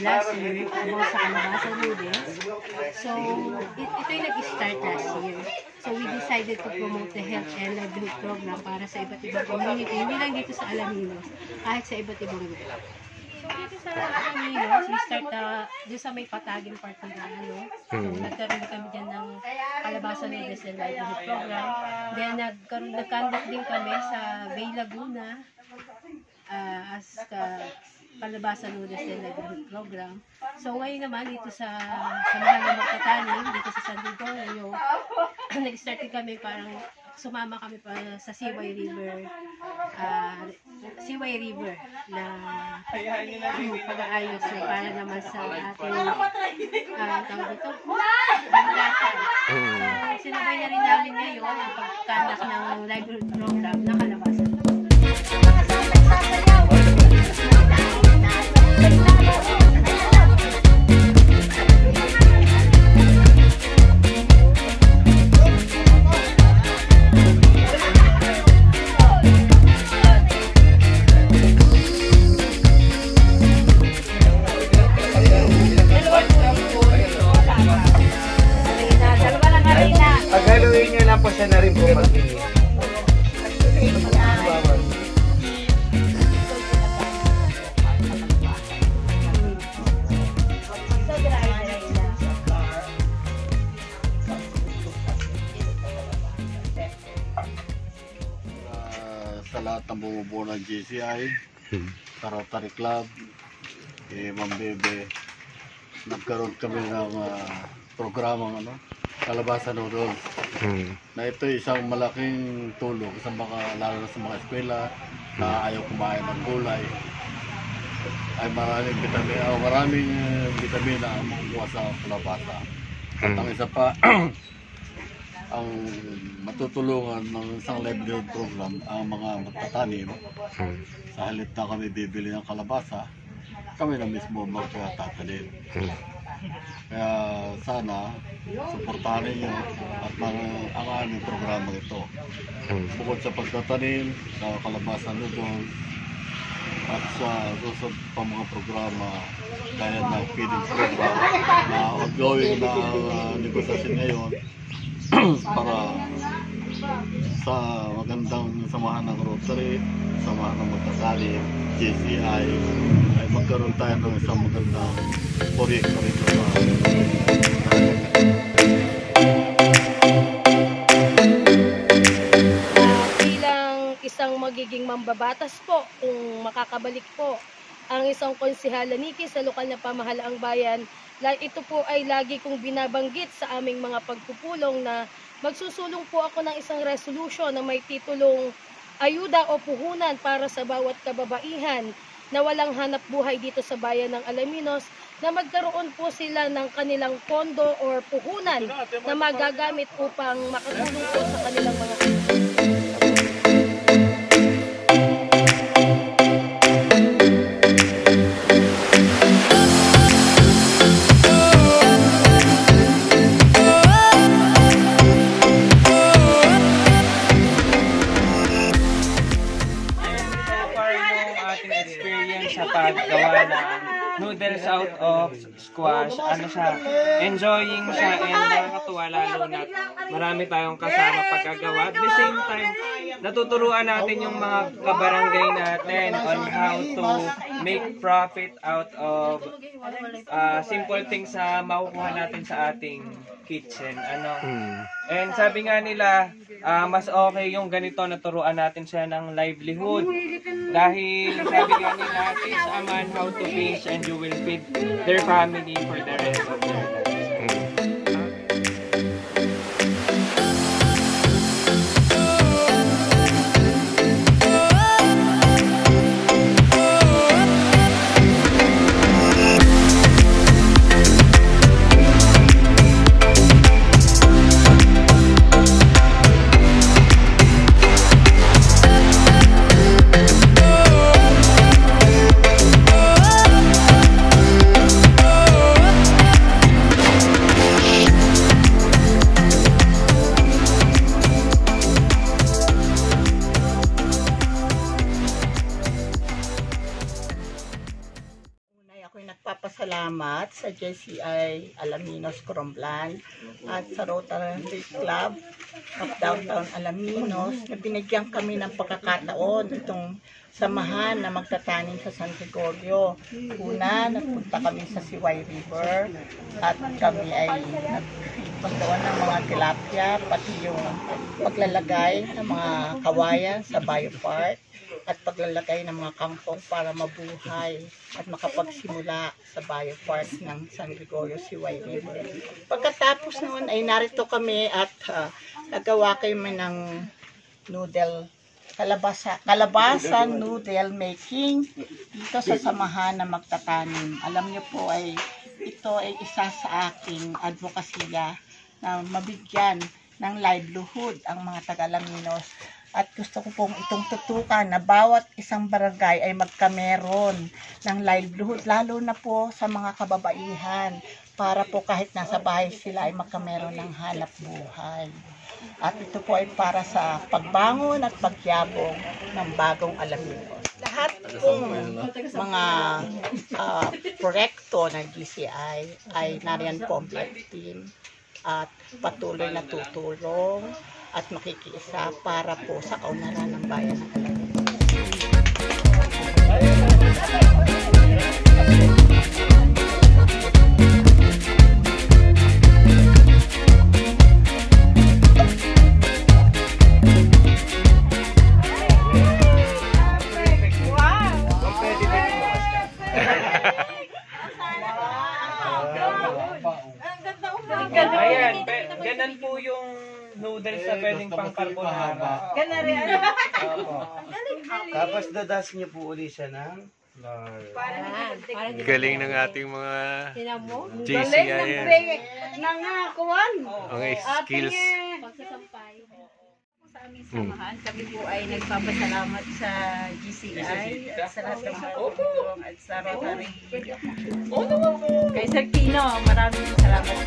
last year about sa kalabasa noodles. So, ito yung nag-start last year. So, we decided to promote the health and livelihood program para sa iba't ibang community. Hindi lang dito sa Alaminos, kahit sa iba't ibang lugar. So, dito sa Alaminos, we start doon sa may Patagin part ng So, nagkaroon kami dyan ng kalabasa noodles and livelihood program. Then, nag-conduct din kami sa Bay Laguna as kalabasa noodles and livelihood program. So, ngayon naman dito sa mahal na magtatanim, dito sa San Gregorio, nag-start din kami parang sumama kami pa sa Seaway River na pag-aayos na para naman sa ating tawag dito, paglasan. So, sinabay na rin namin ngayon ang pagkandak ng livelihood program na kalabasa. Paghaluin nyo lang po siya na rin po mag-inis. Sa lahat ng bumubuo ng GCI, sa Rotary Club, Ma'am Bebe, nagkaroon kami ng programang kalabasa noodles. Na ito isang malaking tulong sa lalo na sa mga eskwela na ayaw kumain ng gulay. Ay maraming vitamina ang makukuha sa kalabasa. At ang isa pa, ang matutulungan ng isang livelihood program ang mga magtatanim. Sa halip na kami bibili ng kalabasa, kami na mismo magtatanim. Kaya sana suportahan ninyo at ang aming programa ito. Bukod sa pagtatanim, sa kalabasa noodles, at sa susunod pa mga programa gaya ng feeding program na ongoing na negosasyon ngayon para sa magandang samahan ng Rotary, samahan ng magtatanim, GCI, ay magkaroon tayo ng isang magandang proyekto rito sa bilang isang magiging mambabatas po, kung makakabalik po ang isang konsehala Nikki sa lokal na pamahalaang bayan, ito po ay lagi kong binabanggit sa aming mga pagpupulong na magsusulong po ako ng isang resolution na may titulong ayuda o puhunan para sa bawat kababaihan na walang hanap buhay dito sa bayan ng Alaminos, na magkaroon po sila ng kanilang pondo or puhunan na magagamit upang makatulong po sa kanilang mga sa paggawa ng noodles out of squash. Enjoying siya and nakakatuwa lalo na marami tayong kasama pagkagawa. At the same time, natuturuan natin yung mga kabarangay natin on how to make profit out of simple things na makukuha natin sa ating kitchen. And sabi nga nila, mas okay yung ganito, naturuan natin siya ng livelihood. Dahil sabi nga nila, teach a man how to fish and you will feed their family for the rest of their lives. salamat sa JCI Alaminos Coromblán at sa Rotary Club of Downtown Alaminos na binigyan kami ng pagkakataon itong samahan na magtatanim sa San Gregorio. Una, nagpunta kami sa Siway River at kami ay nagpagdawan ng mga tilapia, pati yung paglalagay ng mga kawayan sa biopark at paglalagay ng mga kangkong para mabuhay at makapagsimula sa biopark ng San Gregorio Siway River. Pagkatapos noon ay narito kami at nagawa kami ng noodle, kalabasan noodle making dito sa samahan na magtatanim. Alam niyo po ay ito ay isa sa aking advokasya na mabigyan ng livelihood ang mga taga-Alaminos. At gusto ko pong itong tutukan na bawat isang barangay ay magkameron ng livelihood, lalo na po sa mga kababaihan, para po kahit nasa bahay sila ay magkameron ng hanap buhay. At ito po ay para sa pagbangon at pagyabong ng bagong Alaminos. Lahat pong mga proyekto ng GCI ay nariyan po ang black team at patuloy na tutulong at makikiisa para po sa kaunlaran ng bayan ng Alaminos. Ayan, ganun po yung noodles na pwedeng pang carbonara. Ganun rin. Tapos dadas niyo po uli siya ng lard. Galing ng ating mga Tinan mo? JCI. Nangakuan. Mga skills. Pagsasampay. Sa aming samahan, kami po ay nagpapasalamat sa GCI at sa lahat ng matulong at sa Rotary. Kay Sir Kino, maraming salamat